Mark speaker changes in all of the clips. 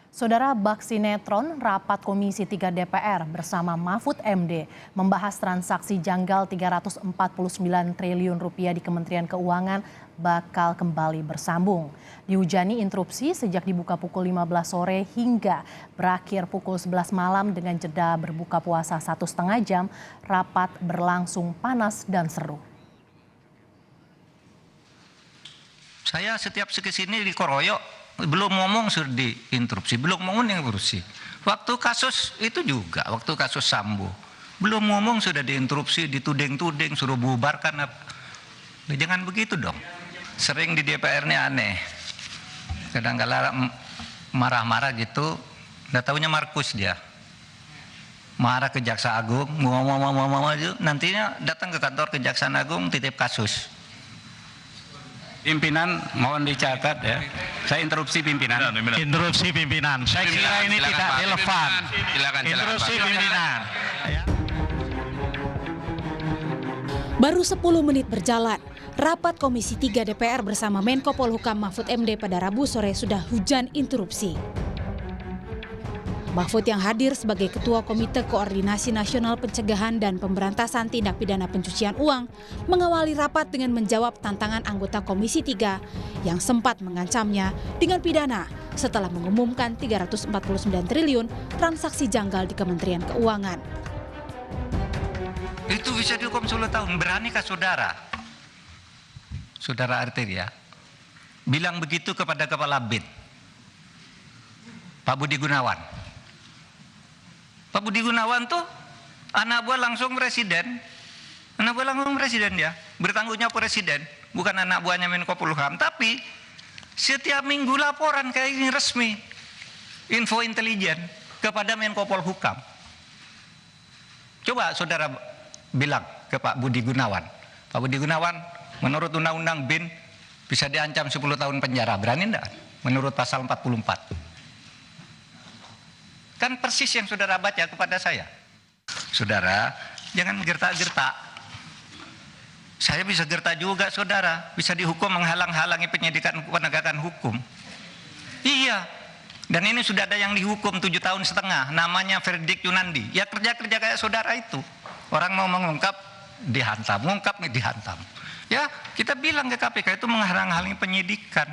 Speaker 1: Saudara, bak sinetron rapat Komisi 3 DPR bersama Mahfud MD membahas transaksi janggal 349 triliun rupiah di Kementerian Keuangan bakal kembali bersambung. Dihujani interupsi sejak dibuka pukul 15 sore hingga berakhir pukul 11 malam dengan jeda berbuka puasa 1,5 jam, rapat berlangsung panas dan seru.
Speaker 2: Saya setiap kesini dikoroyok. Belum ngomong sudah diinterupsi, belum ngomong yang interupsi. Waktu kasus itu juga, waktu kasus Sambo, belum ngomong sudah diinterupsi, dituding-tuding, suruh bubarkan. Jangan begitu dong. Sering di DPR ini aneh. Kadang-kadang marah-marah gitu, nggak tahunya Markus dia. Marah ke Jaksa Agung, nantinya datang ke kantor Kejaksaan Agung titip kasus.
Speaker 3: Pimpinan mohon dicatat ya. Saya interupsi pimpinan.
Speaker 4: Interupsi pimpinan. Saya kira ini tidak relevan. Interupsi pimpinan.
Speaker 5: Baru 10 menit berjalan, rapat Komisi 3 DPR bersama Menko Polhukam Mahfud MD pada Rabu sore sudah hujan interupsi. Mahfud yang hadir sebagai Ketua Komite Koordinasi Nasional Pencegahan dan Pemberantasan Tindak Pidana Pencucian Uang mengawali rapat dengan menjawab tantangan anggota Komisi 3 yang sempat mengancamnya dengan pidana setelah mengumumkan 349 triliun transaksi janggal di Kementerian Keuangan.
Speaker 2: Itu bisa dihukum 10 tahun. Beranikah saudara? Saudara Arteria bilang begitu kepada Kepala BIN, Pak Budi Gunawan. Pak Budi Gunawan tuh anak buah langsung presiden. Anak buah langsung presiden dia. Bertanggung jawab presiden, bukan anak buahnya Menko Polhukam. Tapi setiap minggu laporan kayak ini resmi. Info intelijen kepada Menko Polhukam. Coba saudara bilang ke Pak Budi Gunawan. Pak Budi Gunawan menurut Undang-Undang BIN bisa diancam 10 tahun penjara. Berani enggak? Menurut pasal 44. Kan persis yang saudara baca kepada saya. Saudara, jangan gertak-gertak. Saya bisa gertak juga saudara. Bisa dihukum menghalang-halangi penyidikan penegakan hukum. Iya. Dan ini sudah ada yang dihukum 7,5 tahun. Namanya Verdik Yunandi. Ya kerja-kerja kayak saudara itu. Orang mau mengungkap, dihantam. Mengungkap, dihantam. Ya kita bilang ke KPK itu menghalang-halangi penyidikan.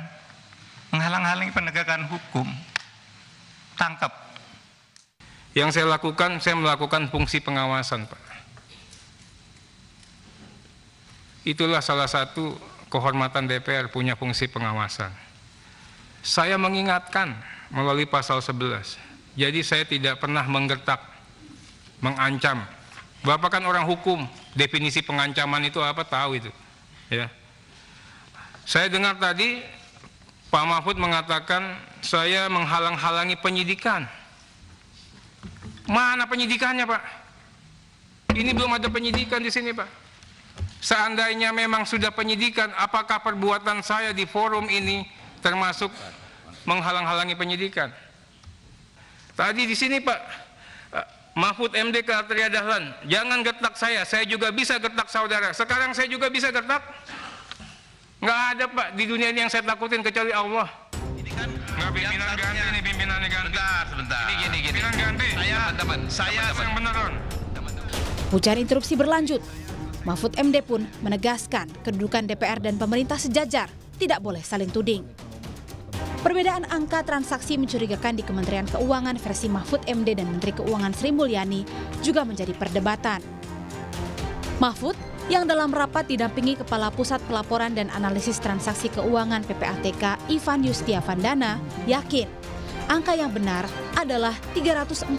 Speaker 2: Menghalang-halangi penegakan hukum. Tangkap.
Speaker 6: Yang saya lakukan, saya melakukan fungsi pengawasan, Pak. Itulah salah satu kehormatan DPR punya fungsi pengawasan. Saya mengingatkan melalui pasal 11. Jadi saya tidak pernah menggertak, mengancam. Bapak kan orang hukum, definisi pengancaman itu apa tahu itu. Ya. Saya dengar tadi Pak Mahfud mengatakan saya menghalang-halangi penyidikan. Mana penyidikannya, Pak? Ini belum ada penyidikan di sini, Pak. Seandainya memang sudah penyidikan, apakah perbuatan saya di forum ini termasuk menghalang-halangi penyidikan? Tadi di sini, Pak, Mahfud MD ke Arteria Dahlan, jangan gertak saya juga bisa gertak saudara. Sekarang saya juga bisa gertak. Nggak ada, Pak, di dunia ini yang saya takutin kecuali Allah.
Speaker 4: Nggak, pimpinan ganti nih, pimpinannya ganti.
Speaker 3: Sebentar.
Speaker 4: Ini gini. Pimpinan ganti.
Speaker 3: Saya
Speaker 4: yang beneran.
Speaker 5: Hujan interupsi berlanjut. Mahfud MD pun menegaskan kedudukan DPR dan pemerintah sejajar tidak boleh saling tuding. Perbedaan angka transaksi mencurigakan di Kementerian Keuangan versi Mahfud MD dan Menteri Keuangan Sri Mulyani juga menjadi perdebatan. Mahfud yang dalam rapat didampingi Kepala Pusat Pelaporan dan Analisis Transaksi Keuangan PPATK Ivan Yustiavandana yakin angka yang benar adalah 349,8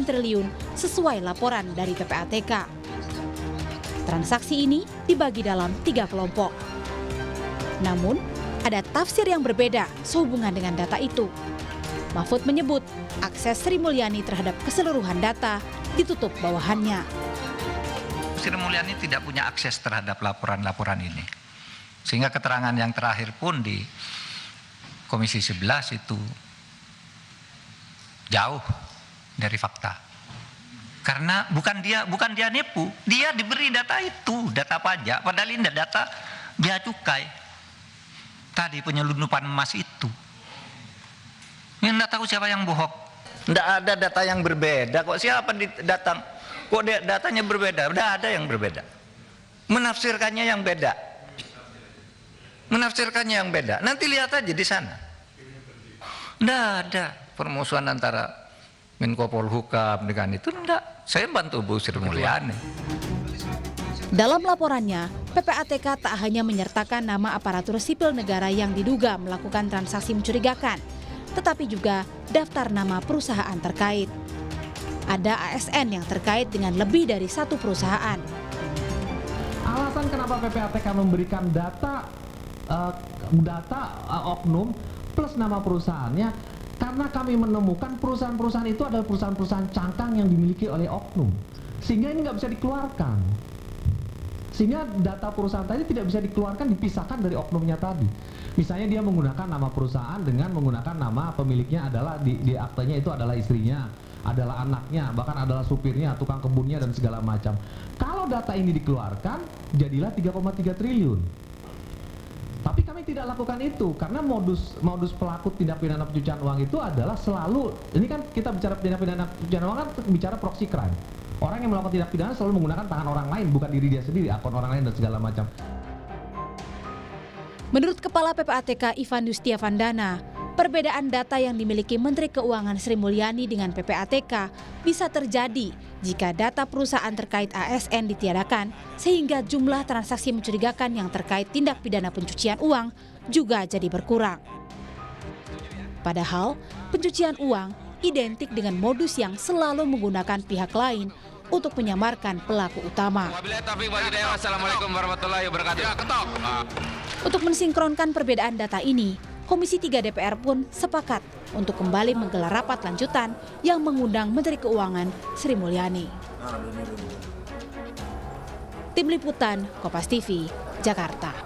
Speaker 5: triliun sesuai laporan dari PPATK. Transaksi ini dibagi dalam 3 kelompok. Namun, ada tafsir yang berbeda sehubungan dengan data itu. Mahfud menyebut akses Sri Mulyani terhadap keseluruhan data ditutup bawahannya.
Speaker 2: Sri Mulyani tidak punya akses terhadap laporan-laporan ini. Sehingga keterangan yang terakhir pun di Komisi 11 itu jauh dari fakta. Karena bukan dia nipu, dia diberi data itu, data pajak, padahal ini data bea cukai. Tadi penyelundupan emas itu. Ini nggak tahu siapa yang bohong. Nggak ada data yang berbeda. Kok siapa datang? Kok datanya berbeda? Nggak ada yang berbeda. Menafsirkannya yang beda. Menafsirkannya yang beda. Nanti lihat aja di sana. Nggak ada permusuhan antara Menko Polhukam dengan itu. Nggak. Saya bantu Bu Sri Mulyani.
Speaker 5: Dalam laporannya, PPATK tak hanya menyertakan nama aparatur sipil negara yang diduga melakukan transaksi mencurigakan, tetapi juga daftar nama perusahaan terkait. Ada ASN yang terkait dengan lebih dari satu perusahaan.
Speaker 7: Alasan kenapa PPATK memberikan data oknum plus nama perusahaannya, karena kami menemukan perusahaan-perusahaan itu adalah perusahaan-perusahaan cangkang yang dimiliki oleh oknum, sehingga ini nggak bisa dikeluarkan. Sehingga data perusahaan tadi tidak bisa dikeluarkan, dipisahkan dari oknumnya tadi. Misalnya dia menggunakan nama perusahaan dengan menggunakan nama pemiliknya adalah di aktenya itu adalah istrinya, adalah anaknya, bahkan adalah supirnya, tukang kebunnya dan segala macam. Kalau data ini dikeluarkan, jadilah 3,3 triliun. Tapi kami tidak lakukan itu karena modus pelaku tindak pidana pencucian uang itu adalah selalu, ini kan kita bicara tindak pidana pencucian uang kan bicara proxy crime. Orang yang melakukan tindak pidana selalu menggunakan tangan orang lain, bukan diri dia sendiri, akun orang lain dan segala macam.
Speaker 5: Menurut Kepala PPATK Ivan Yustiavandana, perbedaan data yang dimiliki Menteri Keuangan Sri Mulyani dengan PPATK bisa terjadi jika data perusahaan terkait ASN ditiadakan, sehingga jumlah transaksi mencurigakan yang terkait tindak pidana pencucian uang juga jadi berkurang. Padahal, pencucian uang identik dengan modus yang selalu menggunakan pihak lain untuk menyamarkan pelaku utama.
Speaker 4: Assalamualaikum warahmatullahi wabarakatuh.
Speaker 5: Untuk mensinkronkan perbedaan data ini, Komisi 3 DPR pun sepakat untuk kembali menggelar rapat lanjutan yang mengundang Menteri Keuangan Sri Mulyani. Tim Liputan, Kompas TV, Jakarta.